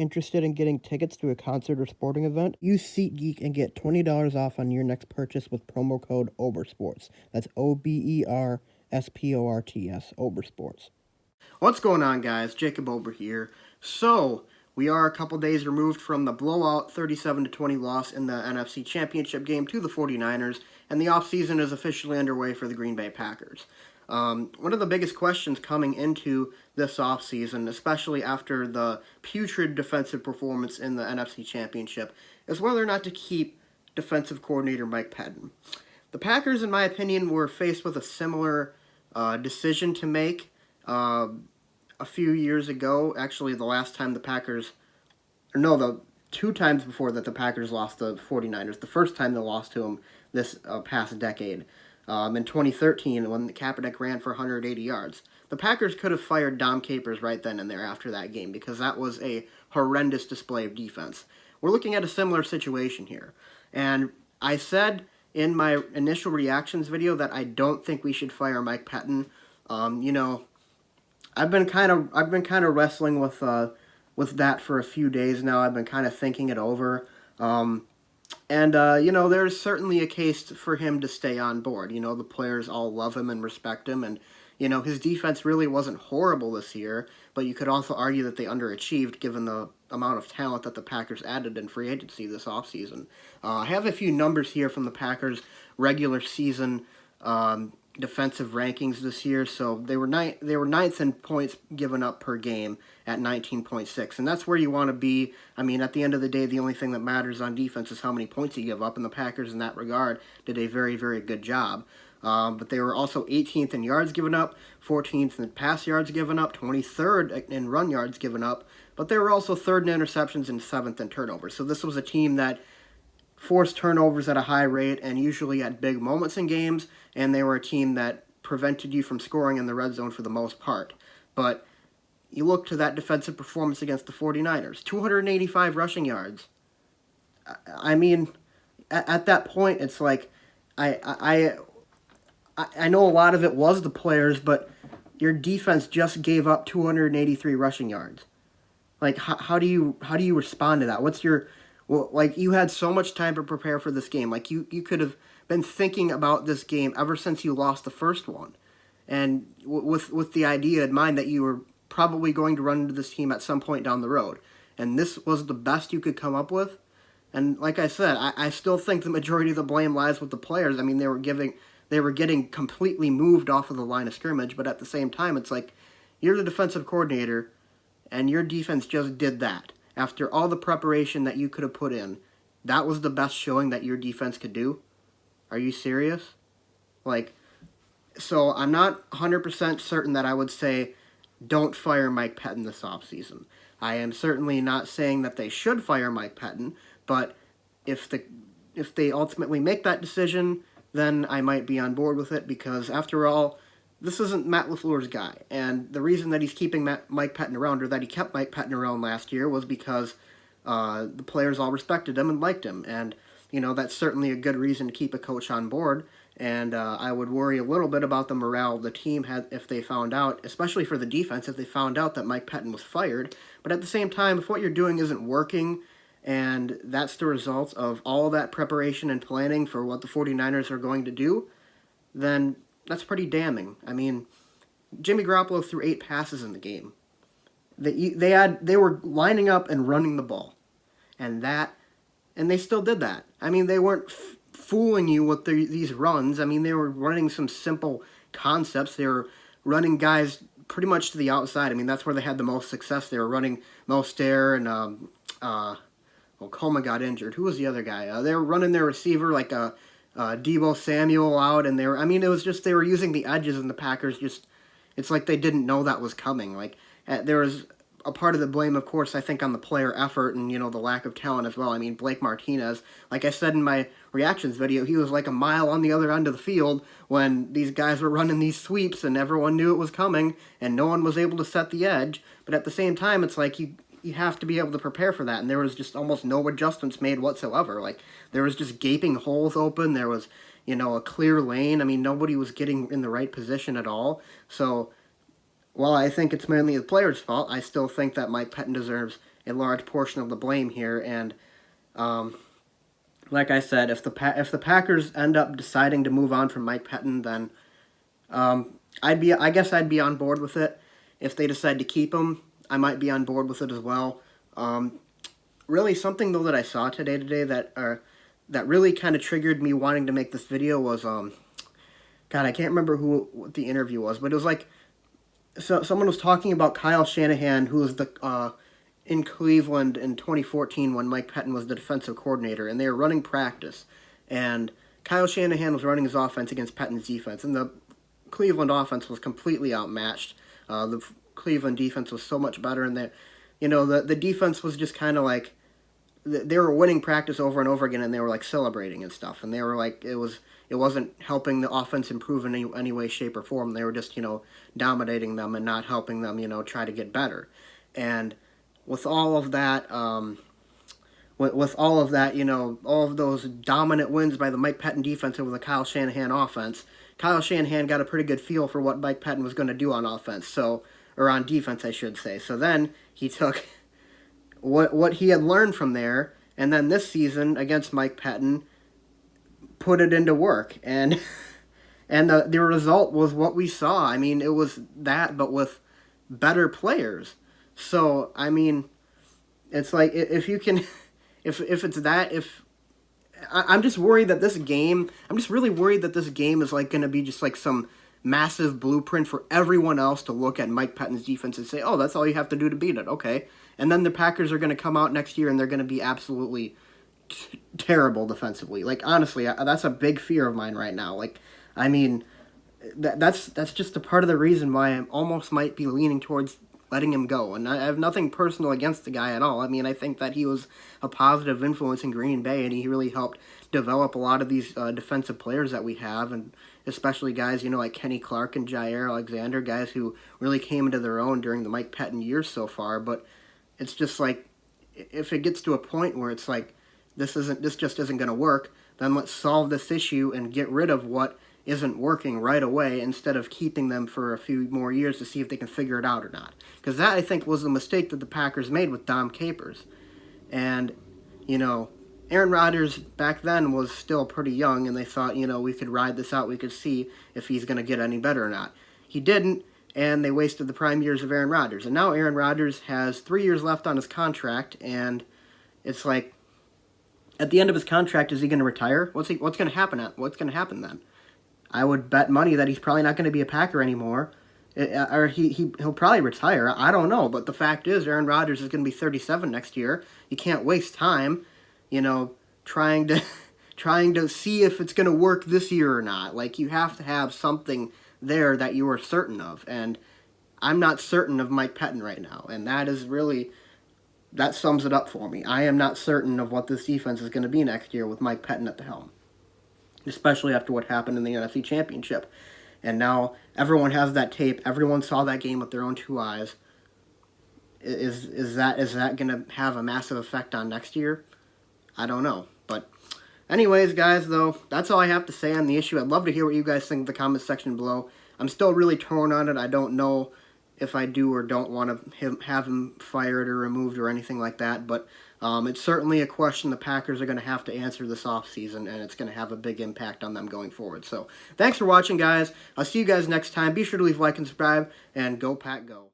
Interested in getting tickets to a concert or sporting event? Use SeatGeek and get $20 off on your next purchase with promo code OBERSPORTS. That's OBERSPORTS, OBERSPORTS. What's going on, guys? Jacob Ober here. So, we are a couple days removed from the blowout 37-20 loss in the NFC Championship game to the 49ers, and the offseason is officially underway for the Green Bay Packers. One of the biggest questions coming into this offseason, especially after the putrid defensive performance in the NFC Championship, is whether or not to keep defensive coordinator Mike Pettine. The Packers, in my opinion, were faced with a similar decision to make a few years ago. Actually, the last time the Packers, the 2 times before that the Packers lost the 49ers. The first time they lost to them this past decade. In 2013, when Kaepernick ran for 180 yards. The Packers could have fired Dom Capers right then and there after that game because that was a horrendous display of defense. We're looking at a similar situation here. And I said in my initial reactions video that I don't think we should fire Mike Pettine. I've been kind of wrestling with that for a few days now. I've been kind of thinking it over. There's certainly a case for him to stay on board. The players all love him and respect him, and his defense really wasn't horrible this year, but you could also argue that they underachieved given the amount of talent that the Packers added in free agency this offseason. I have a few numbers here from the Packers' regular season defensive rankings this year. So they were ninth in points given up per game at 19.6, and that's where you want to be. I mean, at the end of the day, the only thing that matters on defense is how many points you give up, and the Packers in that regard did a very, very good job. But they were also 18th in yards given up, 14th in pass yards given up, 23rd in run yards given up, but they were also 3rd in interceptions and 7th in turnovers. So this was a team that forced turnovers at a high rate and usually at big moments in games, and they were a team that prevented you from scoring in the red zone for the most part. But you look to that defensive performance against the 49ers, 285 rushing yards. I mean, at that point, it's like, I know a lot of it was the players, but your defense just gave up 283 rushing yards. Like, how do you respond to that? You had so much time to prepare for this game. Like, you could have been thinking about this game ever since you lost the first one. And with the idea in mind that you were probably going to run into this team at some point down the road. And this was the best you could come up with. And like I said, I still think the majority of the blame lies with the players. I mean, they were getting completely moved off of the line of scrimmage, but at the same time, it's like, you're the defensive coordinator, and your defense just did that. After all the preparation that you could have put in, that was the best showing that your defense could do? Are you serious? So I'm not 100% certain that I would say don't fire Mike Pettine this offseason. I am certainly not saying that they should fire Mike Pettine, but if they ultimately make that decision, then I might be on board with it because, after all, this isn't Matt LaFleur's guy. And the reason that he's keeping Mike Pettine around, or that he kept Mike Pettine around last year, was because the players all respected him and liked him. And, that's certainly a good reason to keep a coach on board. And I would worry a little bit about the morale of the team if they found out, especially for the defense, if they found out that Mike Pettine was fired. But at the same time, if what you're doing isn't working, and that's the result of all that preparation and planning for what the 49ers are going to do, then that's pretty damning. I mean, Jimmy Garoppolo threw 8 passes in the game. They were lining up and running the ball, and they still did that. I mean, they weren't fooling you with these runs. I mean, they were running some simple concepts. They were running guys pretty much to the outside. I mean, that's where they had the most success. They were running Mostert and Coleman got injured. Who was the other guy? They were running their receiver like Deebo Samuel out, and it was just they were using the edges, and the Packers it's like they didn't know that was coming. Like, there was a part of the blame, of course, I think, on the player effort and, the lack of talent as well. I mean, Blake Martinez, like I said in my reactions video, he was like a mile on the other end of the field when these guys were running these sweeps and everyone knew it was coming and no one was able to set the edge. But at the same time, it's like you have to be able to prepare for that, and there was just almost no adjustments made whatsoever. Like, there was just gaping holes open. There was, a clear lane. I mean, nobody was getting in the right position at all. So, while I think it's mainly the players' fault, I still think that Mike Pettine deserves a large portion of the blame here. And like I said, if the Packers end up deciding to move on from Mike Pettine, then I guess I'd be on board with it. If they decide to keep him, I might be on board with it as well. Really, something though that I saw today that really kind of triggered me wanting to make this video was God, I can't remember what the interview was, but it was like, so someone was talking about Kyle Shanahan, who was the in Cleveland in 2014 when Mike Pettine was the defensive coordinator, and they were running practice, and Kyle Shanahan was running his offense against Pettine's defense, and the Cleveland offense was completely outmatched. The Cleveland defense was so much better, and the defense was just kind of like they were winning practice over and over again, and they were like celebrating and stuff, and they were like it wasn't helping the offense improve in any way, shape, or form. They were just dominating them and not helping them try to get better, and with all of that, with all of that, all of those dominant wins by the Mike Pettine defense over the Kyle Shanahan offense, Kyle Shanahan got a pretty good feel for what Mike Pettine was going to do on offense, or on defense, I should say. So then he took what he had learned from there, and then this season against Mike Pettine, put it into work, and the result was what we saw. I mean, it was that, but with better players. So, I mean, it's like, if you can, if it's that, I'm just worried that this game, I'm just really worried that this game is like going to be just like some massive blueprint for everyone else to look at Mike Pettine's defense and say, oh, that's all you have to do to beat it, okay. And then the Packers are going to come out next year and they're going to be absolutely terrible defensively. Like, honestly, that's a big fear of mine right now. Like, I mean, that's just a part of the reason why I almost might be leaning towards letting him go. And I have nothing personal against the guy at all. I mean, I think that he was a positive influence in Green Bay, and he really helped develop a lot of these defensive players that we have, and especially guys, like Kenny Clark and Jair Alexander, guys who really came into their own during the Mike Pettine years so far. But it's just like, if it gets to a point where it's like, this just isn't going to work, then let's solve this issue and get rid of what isn't working right away instead of keeping them for a few more years to see if they can figure it out or not. Because that, I think, was the mistake that the Packers made with Dom Capers. And, Aaron Rodgers back then was still pretty young, and they thought, we could ride this out, we could see if he's going to get any better or not. He didn't, and they wasted the prime years of Aaron Rodgers. And now Aaron Rodgers has 3 years left on his contract, and it's like, at the end of his contract, is he going to retire? What's going to happen? What's going to happen then? I would bet money that he's probably not going to be a Packer anymore, or he'll probably retire. I don't know, but the fact is, Aaron Rodgers is going to be 37 next year. You can't waste time, trying to see if it's going to work this year or not. Like, you have to have something there that you are certain of, and I'm not certain of Mike Pettine right now, and that sums it up for me. I am not certain of what this defense is going to be next year with Mike Pettine at the helm, especially after what happened in the NFC Championship. And now everyone has that tape. Everyone saw that game with their own 2 eyes. Is that going to have a massive effect on next year? I don't know. But anyways, guys, though, that's all I have to say on the issue. I'd love to hear what you guys think in the comments section below. I'm still really torn on it. I don't know if I do or don't want to have him fired or removed or anything like that. But it's certainly a question the Packers are going to have to answer this offseason, and it's going to have a big impact on them going forward. So thanks for watching, guys. I'll see you guys next time. Be sure to leave a like and subscribe, and go Pack Go.